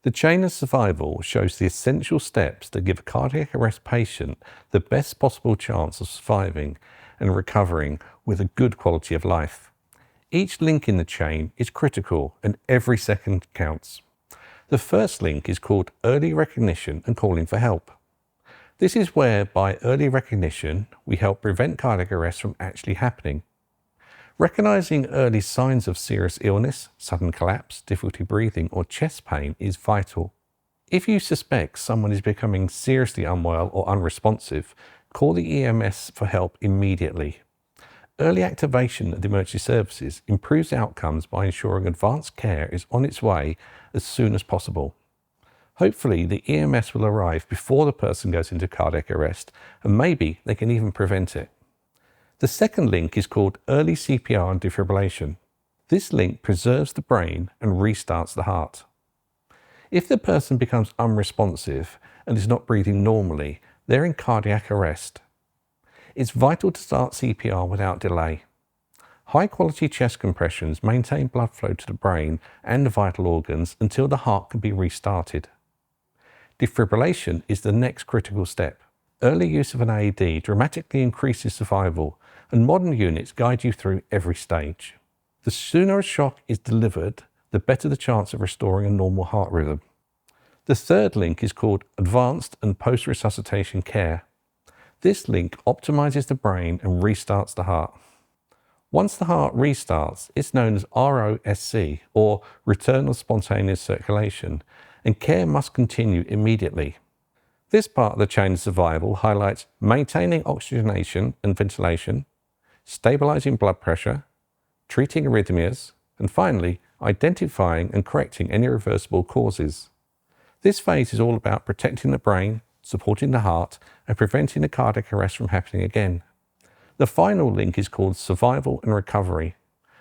The chain of survival shows the essential steps that give a cardiac arrest patient the best possible chance of surviving and recovering with a good quality of life. Each link in the chain is critical and every second counts. The first link is called early recognition and calling for help. This is where, by early recognition, we help prevent cardiac arrest from actually happening. Recognizing early signs of serious illness, sudden collapse, difficulty breathing, or chest pain is vital. If you suspect someone is becoming seriously unwell or unresponsive, call the EMS for help immediately. Early activation of the emergency services improves outcomes by ensuring advanced care is on its way as soon as possible. Hopefully, the EMS will arrive before the person goes into cardiac arrest, and maybe they can even prevent it. The second link is called early CPR and defibrillation. This link preserves the brain and restarts the heart. If the person becomes unresponsive and is not breathing normally, they're in cardiac arrest. It's vital to start CPR without delay. High-quality chest compressions maintain blood flow to the brain and the vital organs until the heart can be restarted. Defibrillation is the next critical step. Early use of an AED dramatically increases survival, and modern units guide you through every stage. The sooner a shock is delivered, the better the chance of restoring a normal heart rhythm. The third link is called advanced and post-resuscitation care. This link optimizes the brain and restarts the heart. Once the heart restarts, it's known as ROSC, or return of spontaneous circulation, and care must continue immediately. This part of the chain of survival highlights maintaining oxygenation and ventilation, stabilizing blood pressure, treating arrhythmias, and finally, identifying and correcting any reversible causes. This phase is all about protecting the brain, supporting the heart, and preventing the cardiac arrest from happening again. The final link is called survival and recovery.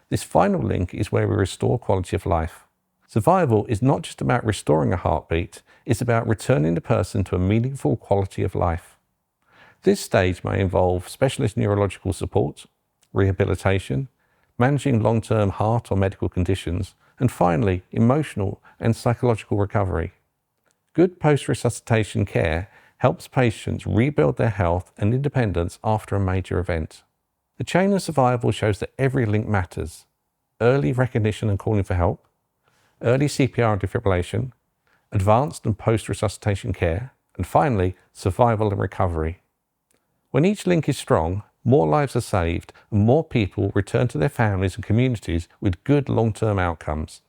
This final link is where we restore quality of life. Survival is not just about restoring a heartbeat, it's about returning the person to a meaningful quality of life. This stage may involve specialist neurological support, rehabilitation, managing long-term heart or medical conditions, and finally, emotional and psychological recovery. Good post-resuscitation care helps patients rebuild their health and independence after a major event. The chain of survival shows that every link matters. Early recognition and calling for help, early CPR and defibrillation, advanced and post-resuscitation care, and finally, survival and recovery. When each link is strong, more lives are saved and more people return to their families and communities with good long-term outcomes.